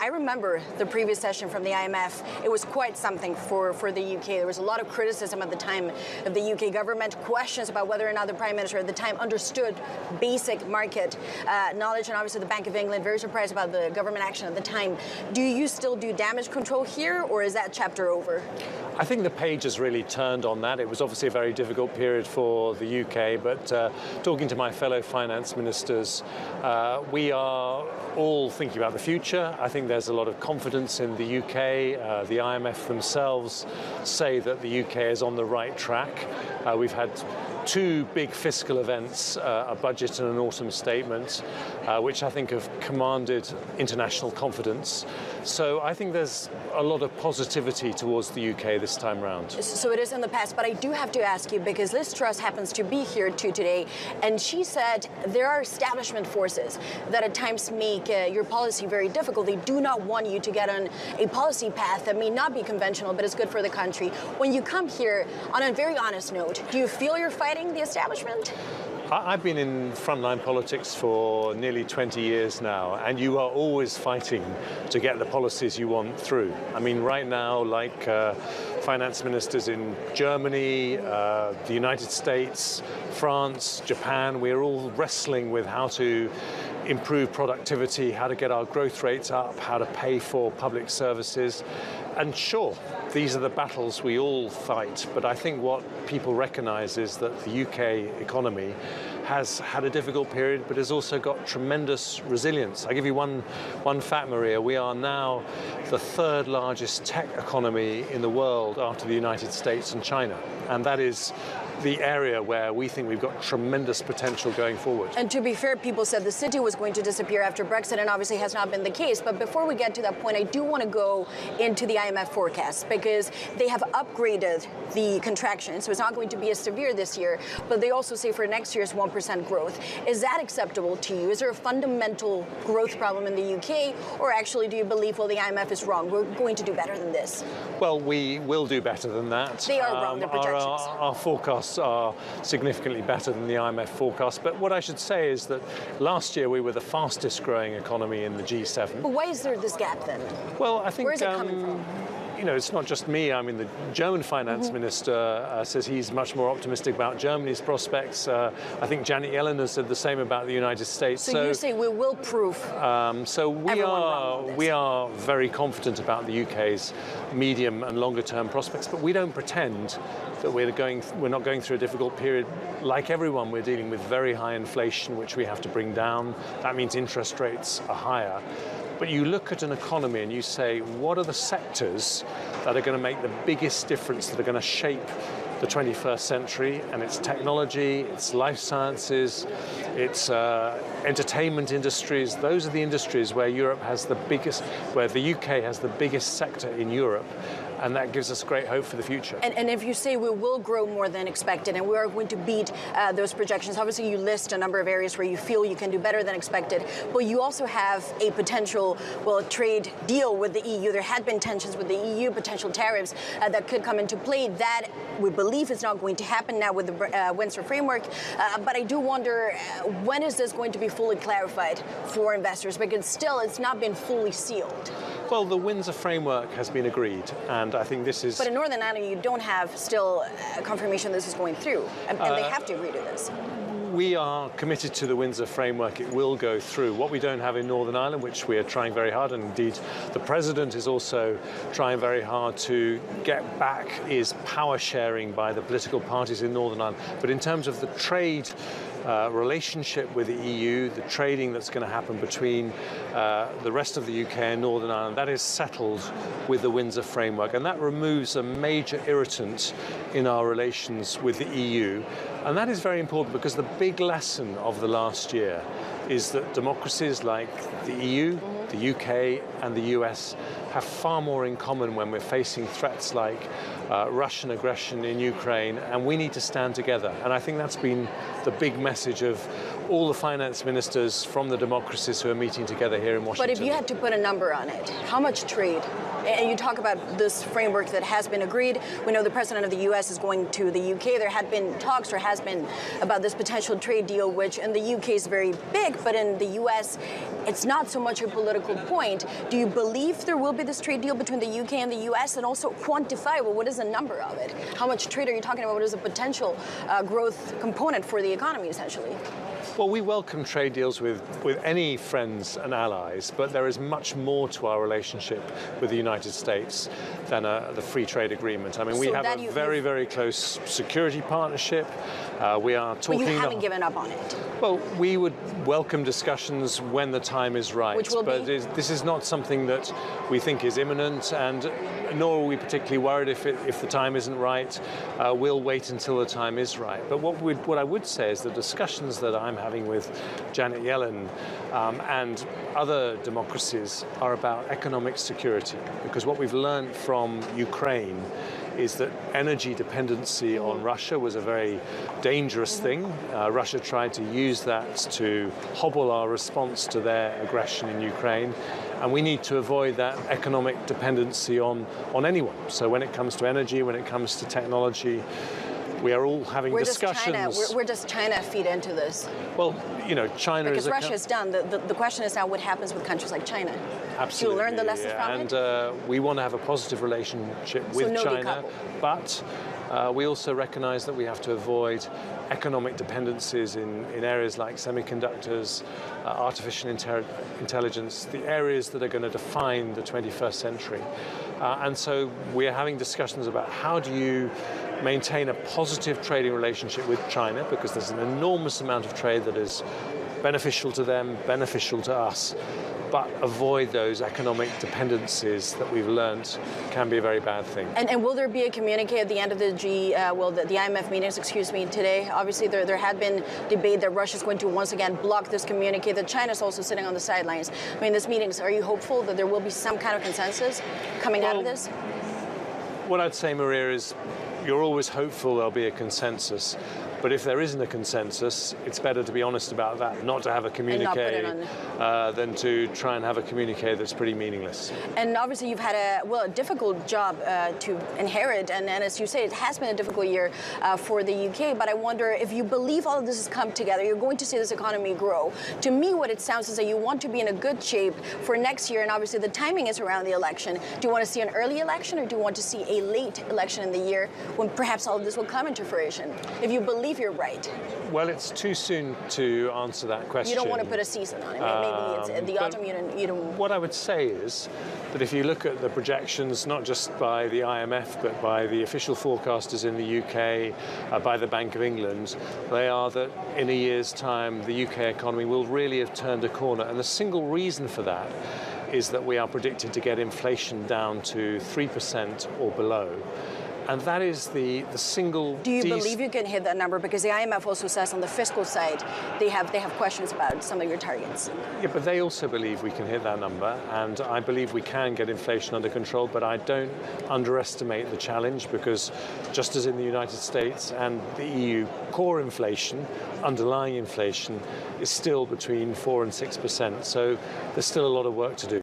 I remember the previous session from the IMF. It was quite something for the UK. There was a lot of criticism at the time of the UK government, questions about whether or not the Prime Minister at the time understood basic market knowledge, and obviously the Bank of England very surprised about the government action at the time. Do you still do damage control here, or is that chapter over? I think the page has really turned on that. It was obviously a very difficult period for the UK, but talking to my fellow finance ministers, we are all thinking about the future. I think there's a lot of confidence in the UK. The IMF themselves say that the UK is on the right track. We've had two big fiscal events, a budget and an autumn statement, which I think have commanded international confidence. So I think there's a lot of positivity towards the UK this time round. So it is in the past, but I do have to ask you, because Liz Truss happens to be here too today, and she said there are establishment forces that at times make your policy very difficult. They do not want you to get on a policy path that may not be conventional, but is good for the country. When you come here, on a very honest note, do you feel you're fighting the establishment? I've been in frontline politics for nearly 20 years now, and you are always fighting to get the policies you want through. I mean, right now, like finance ministers in Germany, the United States, France, Japan, we're all wrestling with how to improve productivity, how to get our growth rates up, how to pay for public services. And sure, these are the battles we all fight, but I think what people recognise is that the UK economy has had a difficult period, but has also got tremendous resilience. I'll give you one fact, Maria. We are now the third largest tech economy in the world after the United States and China. And that is the area where we think we've got tremendous potential going forward. And to be fair, people said the city was going to disappear after Brexit, and obviously has not been the case. But before we get to that point, I do want to go into the IMF forecast, because they have upgraded the contraction. So it's not going to be as severe this year, but they also say for next year's 1% growth. Is that acceptable to you? Is there a fundamental growth problem in the UK, or actually do you believe, well, the IMF is wrong, we're going to do better than this? Well, we will do better than that. They are wrong, their projections. Our forecasts are significantly better than the IMF forecast. But what I should say is that last year we were the fastest growing economy in the G7. But why is there this gap then? Well, I think where is it coming from? You know, it's not just me. I mean, the German finance minister says he's much more optimistic about Germany's prospects. I think Janet Yellen has said the same about the United States. So you say we will prove so we are very confident about the UK's medium and longer term prospects, but we don't pretend that we're not going through a difficult period. Like everyone, we're dealing with very high inflation, which we have to bring down. That means interest rates are higher. But you look at an economy and you say, what are the sectors that are going to make the biggest difference, that are going to shape the 21st century? And it's technology, it's life sciences, it's entertainment industries. Those are the industries where Europe has the biggest, where the UK has the biggest sector in Europe. And that gives us great hope for the future. And if you say we will grow more than expected and we are going to beat those projections, obviously you list a number of areas where you feel you can do better than expected, but you also have a potential, well, trade deal with the EU. There had been tensions with the EU, potential tariffs that could come into play. That we believe is not going to happen now with the Windsor framework. But I do wonder, when is this going to be fully clarified for investors? Because still, it's not been fully sealed. Well, the Windsor framework has been agreed, and I think this is... But in Northern Ireland, you don't have still confirmation this is going through, and they have to agree to this. We are committed to the Windsor framework. It will go through. What we don't have in Northern Ireland, which we are trying very hard, and indeed the President is also trying very hard to get back, is power sharing by the political parties in Northern Ireland. But in terms of the trade relationship with the EU, the trading that's going to happen between the rest of the UK and Northern Ireland, that is settled with the Windsor framework, and that removes a major irritant in our relations with the EU. And that is very important, because the big lesson of the last year is that democracies like the EU, the UK and the US have far more in common when we're facing threats like Russian aggression in Ukraine, and we need to stand together. And I think that's been the big message of all the finance ministers from the democracies who are meeting together here in Washington. But if you had to put a number on it, how much trade? And you talk about this framework that has been agreed. We know the president of the U.S. is going to the U.K. There had been talks, or has been, about this potential trade deal, which in the U.K. is very big, but in the U.S. it's not so much a political point. Do you believe there will be this trade deal between the U.K. and the U.S.? And also quantifiable, what is the number of it? How much trade are you talking about? What is the potential growth component for the economy, essentially? Well, we welcome trade deals with any friends and allies, but there is much more to our relationship with the United States than the free trade agreement. I mean, we have a very, very close security partnership. We are talking... But you haven't given up on it. Well, we would welcome discussions when the time is right. Which will but be? this is not something that we think is imminent, and nor are we particularly worried if the time isn't right. We'll wait until the time is right. But what I would say is the discussions that I'm having with Janet Yellen and other democracies are about economic security, because what we've learned from Ukraine is that energy dependency on Russia was a very dangerous thing. Russia tried to use that to hobble our response to their aggression in Ukraine, and we need to avoid that economic dependency on anyone. So when it comes to energy, when it comes to technology, we are all having discussions. Where does China feed into this? Well, you know, China because is Russia's done. The question is now what happens with countries like China. Absolutely. Do you learn the lessons from it? And we want to have a positive relationship with China, but we also recognize that we have to avoid economic dependencies in areas like semiconductors, artificial intelligence, the areas that are going to define the 21st century. And so we are having discussions about how do you maintain a positive trading relationship with China, because there's an enormous amount of trade that is beneficial to them, beneficial to us, but avoid those economic dependencies that we've learned can be a very bad thing. And will there be a communique at the end of the IMF meetings, today? Obviously, there had been debate that Russia's going to once again block this communique, that China's also sitting on the sidelines. I mean, this meetings, are you hopeful that there will be some kind of consensus coming out of this? What I'd say, Maria, is you're always hopeful there'll be a consensus. But if there isn't a consensus, it's better to be honest about that, not to have a communique than to try and have a communique that's pretty meaningless. And obviously you've had a difficult job to inherit, and as you say, it has been a difficult year for the UK, but I wonder if you believe all of this has come together, you're going to see this economy grow. To me, what it sounds is that you want to be in a good shape for next year, and obviously the timing is around the election. Do you want to see an early election, or do you want to see a late election in the year when perhaps all of this will come into fruition? If you believe you're right. Well, it's too soon to answer that question. You don't want to put a season on it. Maybe it's the autumn. You don't. What I would say is that if you look at the projections, not just by the IMF, but by the official forecasters in the UK, by the Bank of England, they are that in a year's time, the UK economy will really have turned a corner. And the single reason for that is that we are predicted to get inflation down to 3% or below. And that is the single... Do you believe you can hit that number? Because the IMF also says on the fiscal side, they have questions about some of your targets. Yeah, but they also believe we can hit that number, and I believe we can get inflation under control, but I don't underestimate the challenge, because just as in the United States and the EU, core inflation, underlying inflation, is still between 4% and 6%, so there's still a lot of work to do.